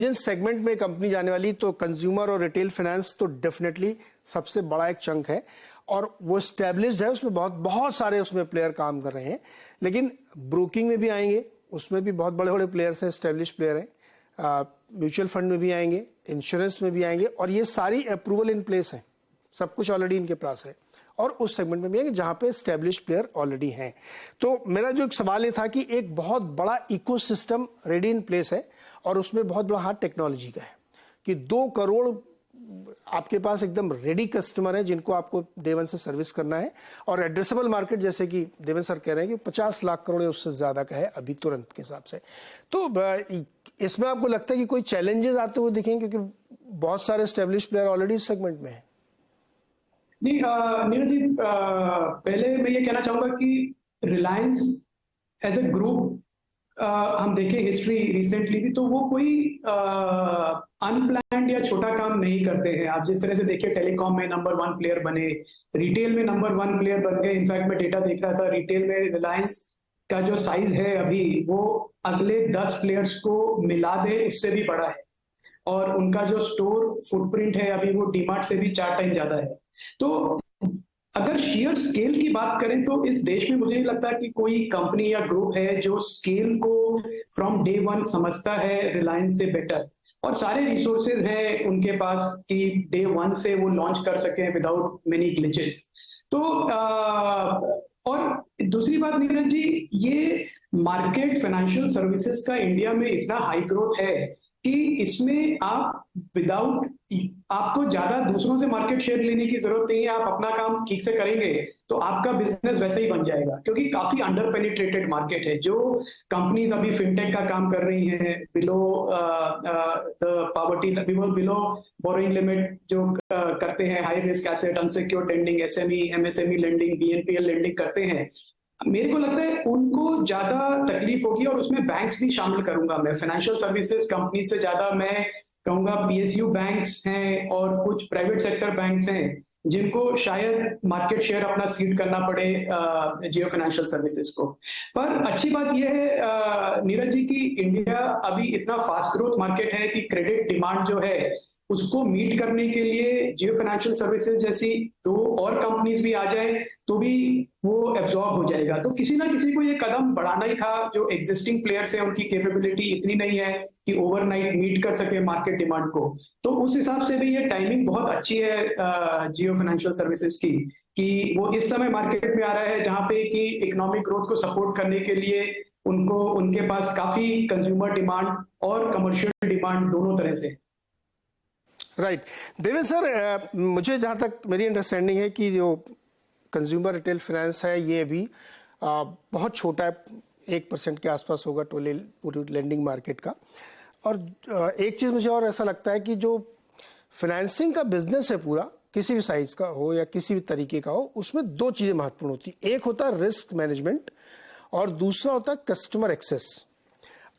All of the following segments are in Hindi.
जिन सेगमेंट में कंपनी जाने वाली तो कंज्यूमर और रिटेल फाइनेंस तो डेफिनेटली सबसे बड़ा एक चंक है और वो स्टैब्लिश्ड है, उसमें बहुत बहुत सारे उसमें प्लेयर काम कर रहे हैं। लेकिन ब्रोकिंग में भी आएंगे, उसमें भी बहुत बड़े बड़े प्लेयर्स हैं, स्टैब्लिश्ड प्लेयर हैं। म्यूचुअल फंड में भी आएंगे, इंश्योरेंस में भी आएंगे और ये सारी अप्रूवल इन प्लेस है, सब कुछ ऑलरेडी इनके पास है। और उस सेगमेंट में भी है जहां पे स्टैब्लिश्ड प्लेयर ऑलरेडी हैं। तो मेरा जो एक सवाल ये था कि एक बहुत बड़ा इकोसिस्टम रेडी इन प्लेस है और उसमें बहुत बड़ा हाथ टेक्नोलॉजी का है कि 2 करोड़ आपके पास एकदम रेडी कस्टमर है जिनको आपको डे वन से सर्विस करना है और एड्रेसेबल मार्केट जैसे कि देवेंद्र सर कह रहे हैं कि 50 लाख करोड़ उससे ज्यादा का है अभी तुरंत के हिसाब से। तो इसमें आपको लगता है कि कोई चैलेंजेस आते हुए दिखेंगे क्योंकि बहुत सारे स्टैब्लिश्ड प्लेयर ऑलरेडी इस सेगमेंट में है? जी नीरज जी, पहले मैं ये कहना चाहूंगा कि रिलायंस एज ए ग्रुप हम देखें हिस्ट्री रिसेंटली भी तो वो कोई अनप्लान्ड या छोटा काम नहीं करते हैं। आप जिस तरह से देखिए टेलीकॉम में नंबर 1 प्लेयर बने, रिटेल में नंबर 1 प्लेयर बन गए। इनफैक्ट मैं डेटा देख रहा था, रिटेल में रिलायंस का जो साइज है अभी वो अगले 10 प्लेयर्स को मिला दे उससे भी बड़ा है और उनका जो स्टोर फुटप्रिंट है अभी वो डीमार्ट से भी 4 टाइम ज्यादा है। तो अगर शेयर स्केल की बात करें तो इस देश में मुझे नहीं लगता कि कोई कंपनी या ग्रुप है जो स्केल को फ्रॉम डे वन समझता है रिलायंस से बेटर, और सारे रिसोर्सेज हैं उनके पास कि डे वन से वो लॉन्च कर सके विदाउट मेनी ग्लिचेस। तो और दूसरी बात नीरज जी, ये मार्केट फाइनेंशियल सर्विसेज का इंडिया में इतना हाई ग्रोथ है कि इसमें आप विदाउट आपको ज्यादा दूसरों से मार्केट शेयर लेने की जरूरत नहीं है। आप अपना काम ठीक से करेंगे तो आपका बिजनेस वैसे ही बन जाएगा, क्योंकि काफी अंडर पेनिट्रेटेड मार्केट है। जो कंपनीज अभी फिनटेक का काम कर रही हैं below the poverty below borrowing limit, जो करते हैं high risk asset, unsecured lending, SME MSME lending, BNPL lending करते हैं, मेरे को लगता है उनको ज्यादा तकलीफ होगी। और उसमें बैंक्स भी शामिल करूंगा मैं, फाइनेंशियल सर्विसेज कंपनी से ज्यादा मैं कहूंगा पीएसयू बैंक्स हैं और कुछ प्राइवेट सेक्टर बैंक्स हैं जिनको शायद मार्केट शेयर अपना सीड करना पड़े जियो फाइनेंशियल सर्विसेज को। पर अच्छी बात यह है नीरज जी कि इंडिया अभी इतना फास्ट ग्रोथ मार्केट है कि क्रेडिट डिमांड जो है उसको मीट करने के लिए जियो फाइनेंशियल सर्विसेज जैसी 2 और कंपनीज भी आ जाए तो भी वो एब्जॉर्ब हो जाएगा। तो किसी ना किसी को ये कदम बढ़ाना ही था। जो एग्जिस्टिंग प्लेयर्स हैं उनकी कैपेबिलिटी इतनी नहीं है कि ओवरनाइट मीट कर सके मार्केट डिमांड को। तो उस हिसाब से भी ये टाइमिंग बहुत अच्छी है जियो फाइनेंशियल सर्विसेज की, कि वो इस समय मार्केट में आ रहा है जहां पे कि इकोनॉमिक ग्रोथ को सपोर्ट करने के लिए उनको उनके पास काफी कंज्यूमर डिमांड और कमर्शियल डिमांड दोनों तरह से। राइट देवेंद्र सर, मुझे जहाँ तक मेरी अंडरस्टैंडिंग है कि जो कंज्यूमर रिटेल फाइनेंस है ये भी बहुत छोटा है, 1% के आसपास होगा पूरी लेंडिंग मार्केट का। और एक चीज़ मुझे और ऐसा लगता है कि जो फाइनेंसिंग का बिजनेस है पूरा, किसी भी साइज का हो या किसी भी तरीके का हो, उसमें 2 चीज़ें महत्वपूर्ण होती है। एक होता है रिस्क मैनेजमेंट और दूसरा होता है कस्टमर एक्सेस।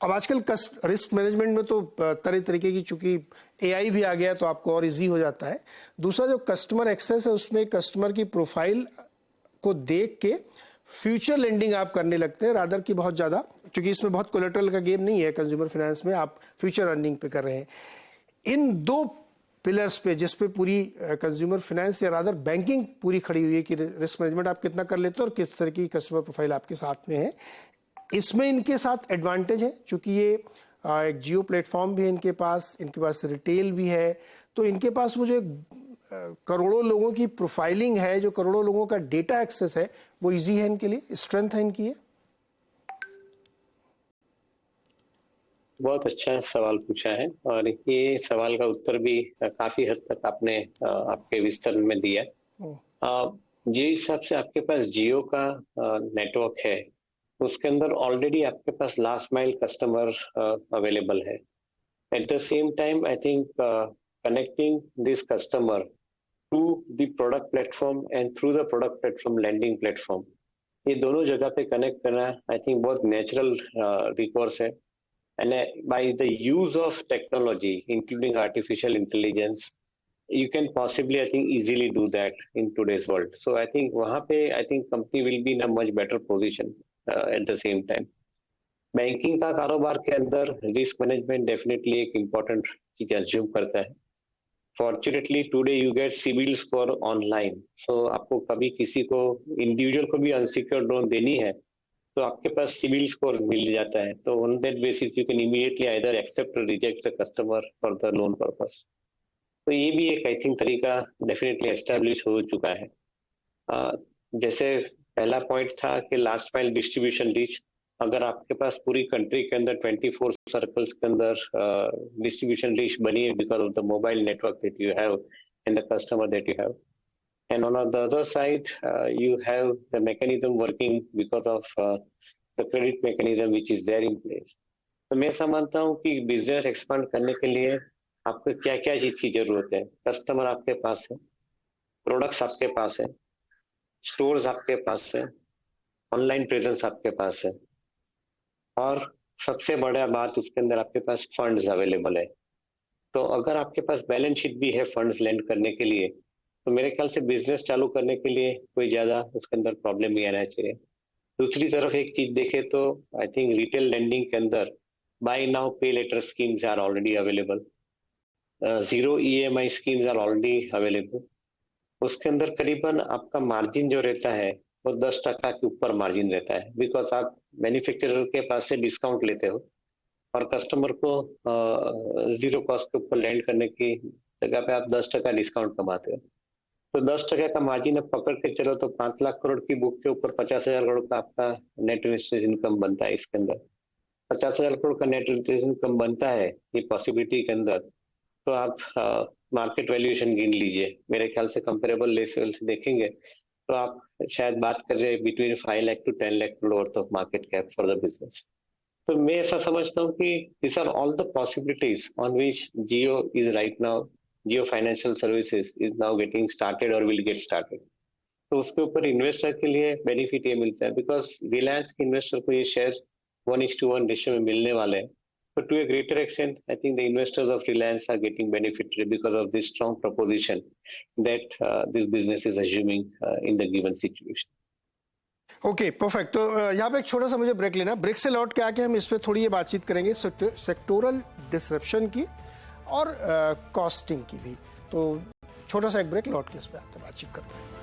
अब आजकल रिस्क मैनेजमेंट में तो तरह तरीके की, चूंकि एआई भी आ गया तो आपको और इजी हो जाता है। दूसरा जो कस्टमर एक्सेस है उसमें कस्टमर की प्रोफाइल को देख के फ्यूचर लेंडिंग आप करने लगते हैं रादर की बहुत ज़्यादा, चूंकि इसमें बहुत कोलेटरल का गेम नहीं है कंज्यूमर फाइनेंस में, आप फ्यूचर अर्निंग पे कर रहे हैं। इन 2 पिलर्स पे जिस पे पूरी कंज्यूमर फाइनेंस या रादर बैंकिंग पूरी खड़ी हुई है कि रिस्क मैनेजमेंट आप कितना कर लेते हो और किस तरह की कस्टमर प्रोफाइल आपके साथ में है, इसमें इनके साथ एडवांटेज है चूंकि ये एक जियो प्लेटफॉर्म भी है इनके पास रिटेल भी है। तो इनके पास वो जो करोड़ों लोगों की प्रोफाइलिंग है, जो करोड़ों लोगों का डेटा एक्सेस है, वो इजी है इनके लिए, स्ट्रेंथ है इनकी। बहुत अच्छा सवाल पूछा है और ये सवाल का उत्तर भी काफी हद तक आपने आपके विस्तरण में दिया। जिस हिसाब से आपके पास जियो का नेटवर्क है उसके अंदर ऑलरेडी आपके पास लास्ट माइल कस्टमर अवेलेबल है। At the same time I think connecting this customer to the product platform and through the product platform lending platform, ये दोनों जगह पे कनेक्ट करना आई थिंक बहुत नेचुरल रिकोर्स है। And by the use of technology including artificial intelligence you can possibly I think easily do that in today's world. So I think wahan pe I think company will be in a much better position at the same time. Banking का कारोबार के अंदर रिस्क मैनेजमेंट डेफिनेटली एक इम्पोर्टेंट चीज एज्यूम करता है। Fortunately today you get CIBIL score online, so आपको कभी किसी को इंडिविजुअल को भी अनसिक्योर्ड लोन देनी है तो आपके पास सिबिल स्कोर मिल जाता है, तो on that basis you can immediately either accept or reject the customer for the loan purpose. तो ये भी एक आई थिंक तरीका डेफिनेटली एस्टेब्लिश हो चुका है। जैसे पहला पॉइंट था कि लास्ट माइल डिस्ट्रीब्यूशन रीच, अगर आपके पास पूरी कंट्री के अंदर 24 सर्कल्स के अंदर डिस्ट्रीब्यूशन रीच बनी है because of the mobile network that you have and the customer that you have, and on the other side you have the mechanism working because of the credit mechanism which is there in place। तो मैं समझता हूँ कि बिजनेस एक्सपांड करने के लिए आपको क्या क्या चीज की जरूरत है। कस्टमर आपके पास है, प्रोडक्ट्स आपके पास है, स्टोर्स आपके पास है, ऑनलाइन प्रेजेंस आपके पास है, और सबसे बड़ा बात उसके अंदर आपके पास फंड्स अवेलेबल है। तो अगर आपके पास बैलेंस शीट भी है फंड्स लैंड करने के लिए, तो मेरे ख्याल से बिजनेस चालू करने के लिए कोई ज्यादा उसके अंदर प्रॉब्लम नहीं आना चाहिए। दूसरी तरफ एक चीज देखे तो आई थिंक रिटेल लेंडिंग के अंदर buy now pay later schemes are already available, zero EMI schemes are already available. उसके अंदर करीबन आपका मार्जिन जो रहता है वो 10% के ऊपर मार्जिन रहता है, बिकॉज आप मैन्युफैक्चरर के पास से डिस्काउंट लेते हो और कस्टमर को जीरो कॉस्ट के ऊपर लैंड करने की जगह पे आप 10% डिस्काउंट कमाते हो। तो 10% का मार्जिन अब पकड़ के चलो तो 5 लाख करोड़ की बुक के ऊपर 50,000 करोड़ का आपका नेट इंटरेस्ट इनकम बनता है। इसके अंदर 50,000 करोड़ का नेट इंटरेस्ट इनकम बनता है ये पॉसिबिलिटी के अंदर, तो आप मार्केट वैल्यूएशन गिन लीजिए। मेरे ख्याल से कंपेरेबल लेवल से देखेंगे तो आप शायद बात कर रहे हैं between 5 lakh to 10 lakh crore worth of market cap for the business. तो मैं ऐसा समझता हूँ कि this are all the possibilities on which Jio is right now, Jio financial services is now getting started और विल गेट स्टार्टेड। तो उसके ऊपर इन्वेस्टर के लिए बेनिफिट ये मिलता है बिकॉज रिलायंस के इन्वेस्टर को ये शेयर 1:1 रेशियो में मिलने वाले हैं। But to a greater extent, I think the investors of Reliance are getting benefited because of this strong proposition that this business is assuming in the given situation. Okay perfect. तो यहाँ पे एक छोटा सा मुझे ब्रेक लेना, ब्रेक से लौट के आके हम इस पे थोड़ी ये बातचीत करेंगे सेक्टोरल डिसरप्शन की और कॉस्टिंग की भी। तो छोटा सा एक ब्रेक, लौट के इस पे आते बातचीत करते हैं।